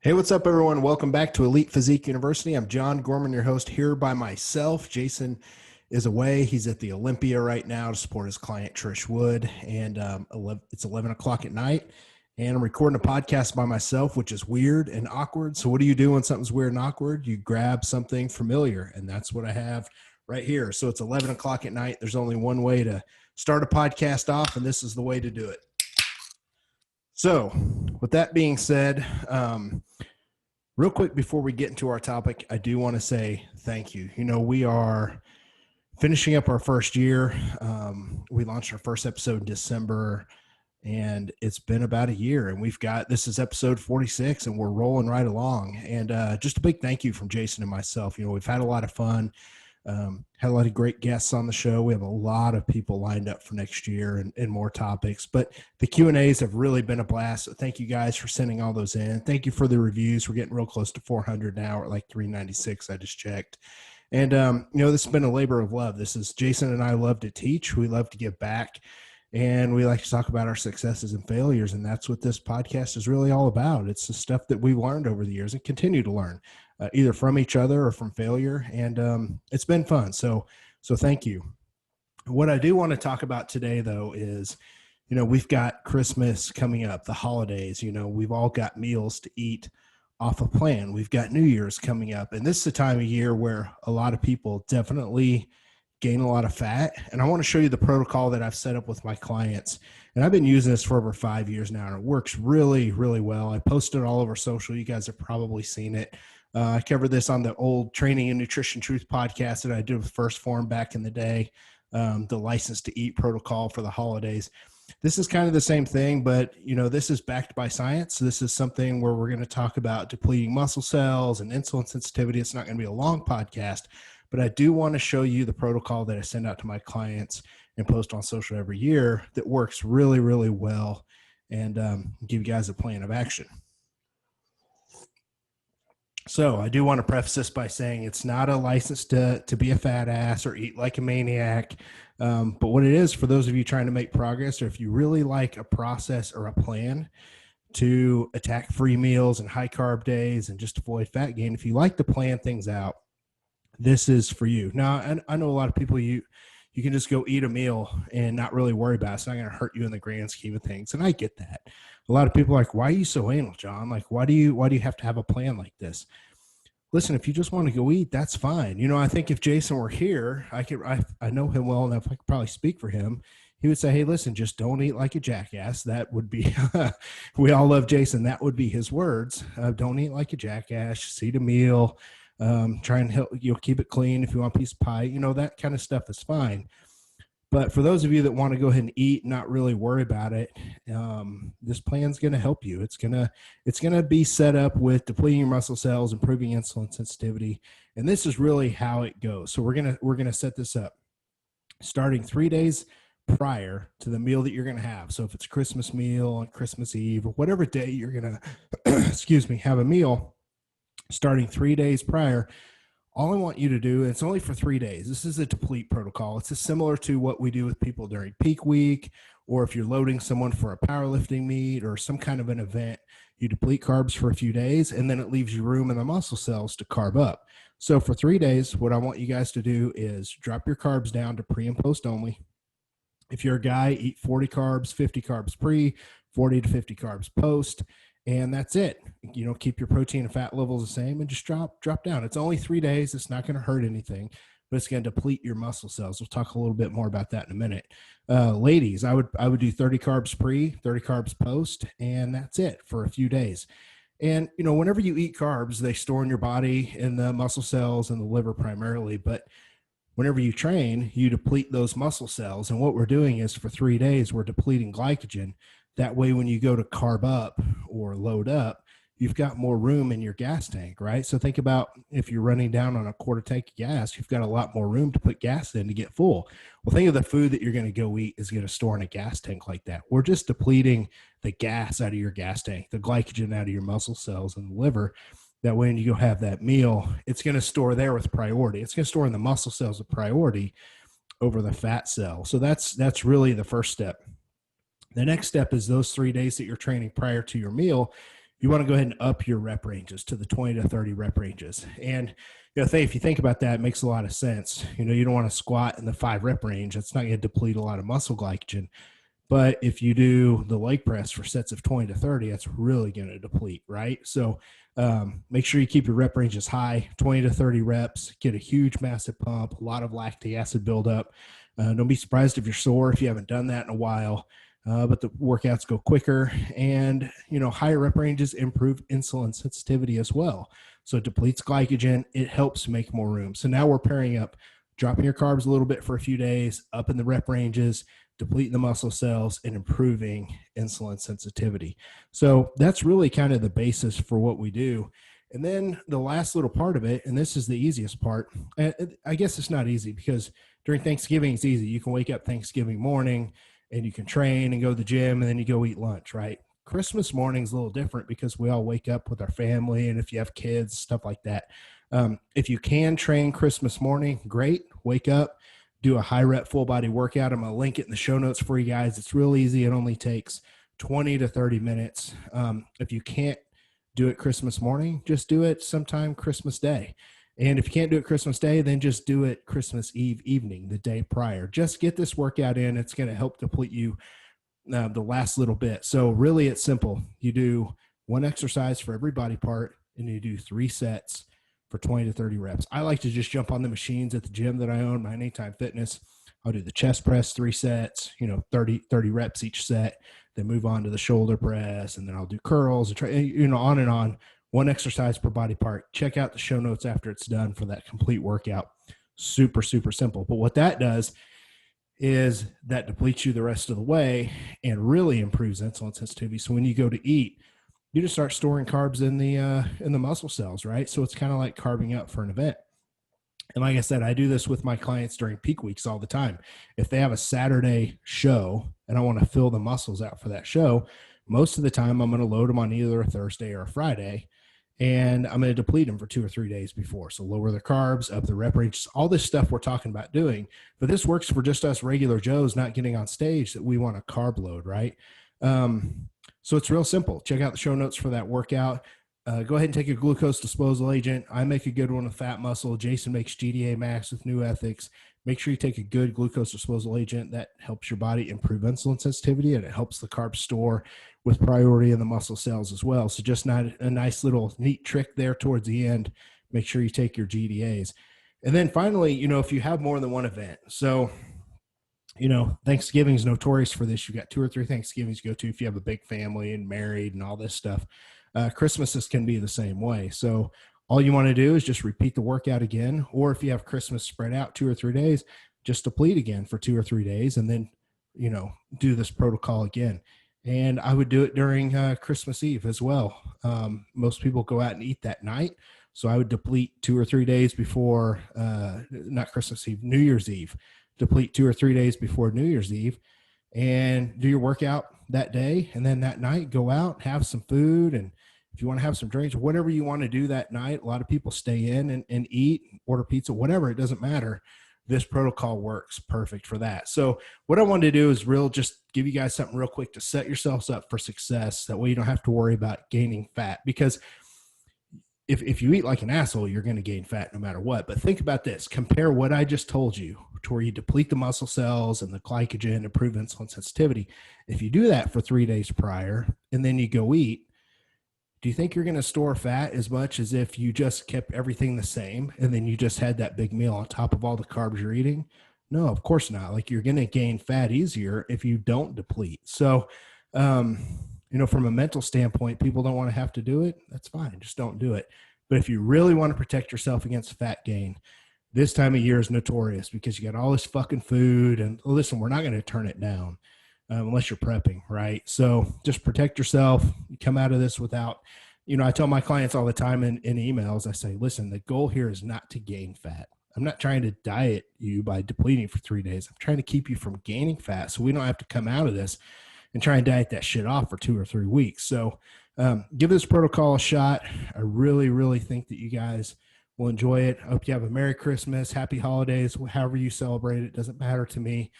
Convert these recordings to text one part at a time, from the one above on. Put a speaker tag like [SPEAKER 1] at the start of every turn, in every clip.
[SPEAKER 1] Hey, what's up, everyone? Welcome back to Elite Physique University. I'm John Gorman, your host, here by myself. Jason is away. He's at the Olympia right now to support his client, Trish Wood. And it's 11 o'clock at night. And I'm recording a podcast by myself, which is weird and awkward. So what do you do when something's weird and awkward? You grab something familiar. And that's what I have right here. So it's 11 o'clock at night. There's only one way to start a podcast off, and this is the way to do it. So with that being said, real quick before we get into our topic, I do want to say thank you. You know, we are finishing up our first year. We launched our first episode in December, and it's been about a year. And this is episode 46, and we're rolling right along. And just a big thank you from Jason and myself. You know, we've had a lot of fun. Had a lot of great guests on the show. We have a lot of people lined up for next year and more topics, but the Q&As have really been a blast. So thank you guys for sending all those in. Thank you for the reviews. We're getting real close to 400 now, or like 396. I just checked. And, you know, this has been a labor of love. Jason and I love to teach. We love to give back, and we like to talk about our successes and failures. And that's what this podcast is really all about. It's the stuff that we've learned over the years and continue to learn. Either from each other or from failure. And it's been fun. So thank you. What I do want to talk about today, though, is, you know, we've got Christmas coming up, the holidays. You know, we've all got meals to eat off a plan. We've got New Year's coming up. And this is the time of year where a lot of people definitely gain a lot of fat. And I want to show you the protocol that I've set up with my clients. And I've been using this for over 5 years now, and it works really, really well. I post it all over social. You guys have probably seen it. I covered this on the old Training and Nutrition Truth podcast that I did with First Form back in the day, the License to Eat protocol for the holidays. This is kind of the same thing, but, you know, this is backed by science. This is something where we're going to talk about depleting muscle cells and insulin sensitivity. It's not going to be a long podcast, but I do want to show you the protocol that I send out to my clients and post on social every year that works really, really well, and give you guys a plan of action. So I do want to preface this by saying it's not a license to be a fat ass or eat like a maniac. But what it is, for those of you trying to make progress, or if you really like a process or a plan to attack free meals and high carb days and just avoid fat gain, if you like to plan things out, this is for you. Now, I know a lot of people, you can just go eat a meal and not really worry about it. It's not going to hurt you in the grand scheme of things. And I get that. A lot of people are like, why are you so anal, John? Like, why do you have to have a plan like this? Listen, if you just want to go eat, that's fine. You know, I think if Jason were here, I know him well enough, I could probably speak for him. He would say, hey, listen, just don't eat like a jackass. That would be, we all love Jason. That would be his words. Don't eat like a jackass. Just eat a meal. Try and help, keep it clean. If you want a piece of pie, that kind of stuff is fine. But for those of you that want to go ahead and eat, not really worry about it, this plan's going to help you. It's going to be set up with depleting your muscle cells, improving insulin sensitivity, and this is really how it goes. So we're going to set this up starting 3 days prior to the meal that you're going to have. So if it's Christmas meal on Christmas Eve or whatever day you're going to, have a meal, starting 3 days prior. All I want you to do, it's only for 3 days. This is a deplete protocol. It's similar to what we do with people during peak week, or if you're loading someone for a powerlifting meet or some kind of an event, you deplete carbs for a few days, and then it leaves you room in the muscle cells to carb up. So for 3 days, what I want you guys to do is drop your carbs down to pre and post only. If you're a guy, eat 40 carbs, 50 carbs pre, 40 to 50 carbs post. And that's it. Keep your protein and fat levels the same and just drop down. It's only 3 days. It's not going to hurt anything, but it's going to deplete your muscle cells. We'll talk a little bit more about that in a minute. Ladies, I would do 30 carbs pre, 30 carbs post, and that's it for a few days. And, whenever you eat carbs, they store in your body in the muscle cells and the liver primarily, but whenever you train, you deplete those muscle cells. And what we're doing is for 3 days, we're depleting glycogen. That way, when you go to carb up or load up, you've got more room in your gas tank, right? So think about if you're running down on a quarter tank of gas, you've got a lot more room to put gas in to get full. Well, think of the food that you're going to go eat is going to store in a gas tank like that. We're just depleting the gas out of your gas tank, the glycogen out of your muscle cells and the liver. That way, when you go have that meal, it's going to store there with priority. It's going to store in the muscle cells with priority over the fat cell. So that's really the first step. The next step is those 3 days that you're training prior to your meal, you want to go ahead and up your rep ranges to the 20 to 30 rep ranges. And if you think about that, it makes a lot of sense. You don't want to squat in the 5 rep range. That's not going to deplete a lot of muscle glycogen. But if you do the leg press for sets of 20 to 30, that's really going to deplete, right? So make sure you keep your rep ranges high, 20 to 30 reps, get a huge, massive pump, a lot of lactic acid buildup. Don't be surprised if you're sore if you haven't done that in a while. But the workouts go quicker, and higher rep ranges improve insulin sensitivity as well. So it depletes glycogen. It helps make more room. So now we're pairing up, dropping your carbs a little bit for a few days, up in the rep ranges, depleting the muscle cells, and improving insulin sensitivity. So that's really kind of the basis for what we do. And then the last little part of it, and this is the easiest part, I guess it's not easy because during Thanksgiving, it's easy. You can wake up Thanksgiving morning and you can train and go to the gym, and then you go eat lunch, right? Christmas morning is a little different because we all wake up with our family, and if you have kids, stuff like that. If you can train Christmas morning, great. Wake up, do a high rep full body workout. I'm going to link it in the show notes for you guys. It's real easy. It only takes 20 to 30 minutes. If you can't do it Christmas morning, just do it sometime Christmas Day. And if you can't do it Christmas Day, then just do it Christmas Eve evening, the day prior. Just get this workout in. It's going to help deplete you the last little bit. So really it's simple. You do one exercise for every body part, and you do 3 sets for 20 to 30 reps. I like to just jump on the machines at the gym that I own, my Anytime Fitness. I'll do the chest press, 3 sets, 30 reps each set, then move on to the shoulder press, and then I'll do curls, on and on. One exercise per body part. Check out the show notes after it's done for that complete workout. Super, super simple. But what that does is that depletes you the rest of the way and really improves insulin sensitivity. So when you go to eat, you just start storing carbs in the muscle cells, right? So it's kind of like carbing up for an event. And like I said, I do this with my clients during peak weeks all the time. If they have a Saturday show and I want to fill the muscles out for that show, most of the time I'm going to load them on either a Thursday or a Friday, and I'm going to deplete them for 2 or 3 days before. So lower the carbs, up the rep range, all this stuff we're talking about doing. But this works for just us regular Joes not getting on stage that we want a carb load, right? So it's real simple. Check out the show notes for that workout. Go ahead and take a glucose disposal agent. I make a good one with Fat Muscle. Jason makes GDA Max with New Ethics. Make sure you take a good glucose disposal agent. That helps your body improve insulin sensitivity, and it helps the carb store with priority in the muscle cells as well. So just not a nice little neat trick there towards the end. Make sure you take your GDAs. And then finally, if you have more than one event. So, Thanksgiving is notorious for this. You've got 2 or 3 Thanksgivings you go to if you have a big family and married and all this stuff. Christmases can be the same way. So all you want to do is just repeat the workout again, or if you have Christmas spread out 2 or 3 days, just deplete again for 2 or 3 days, and then, do this protocol again. And I would do it during Christmas Eve as well. Most people go out and eat that night. So I would deplete 2 or 3 days before, not Christmas Eve, New Year's Eve, deplete 2 or 3 days before New Year's Eve, and do your workout that day. And then that night, go out, have some food. And if you want to have some drinks, whatever you want to do that night, a lot of people stay in and eat, order pizza, whatever, it doesn't matter. This protocol works perfect for that. So what I wanted to do is just give you guys something real quick to set yourselves up for success. That way you don't have to worry about gaining fat, because if you eat like an asshole, you're going to gain fat no matter what. But think about this. Compare what I just told you to where you deplete the muscle cells and the glycogen, improve insulin sensitivity. If you do that for 3 days prior and then you go eat, do you think you're going to store fat as much as if you just kept everything the same and then you just had that big meal on top of all the carbs you're eating? No, of course not. Like, you're going to gain fat easier if you don't deplete. So, from a mental standpoint, people don't want to have to do it. That's fine. Just don't do it. But if you really want to protect yourself against fat gain, this time of year is notorious because you got all this fucking food. And listen, we're not going to turn it down unless you're prepping, right? So just protect yourself. You come out of this without, I tell my clients all the time in emails, I say, listen, the goal here is not to gain fat. I'm not trying to diet you by depleting for 3 days. I'm trying to keep you from gaining fat so we don't have to come out of this and try and diet that shit off for 2 or 3 weeks. So give this protocol a shot. I really, really think that you guys will enjoy it. I hope you have a Merry Christmas, Happy Holidays, however you celebrate it. Doesn't matter to me.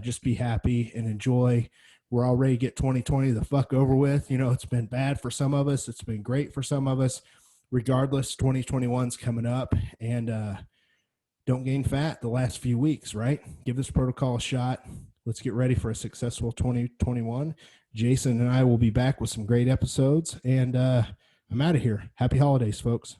[SPEAKER 1] Just be happy and enjoy we're all ready to get 2020 the fuck over with. You know, it's been bad for some of us. It's been great for some of us. Regardless, 2021's coming up, and don't gain fat the last few weeks, right? Give this protocol a shot. Let's get ready for a successful 2021. Jason and I will be back with some great episodes, and I'm out of here. Happy holidays, folks.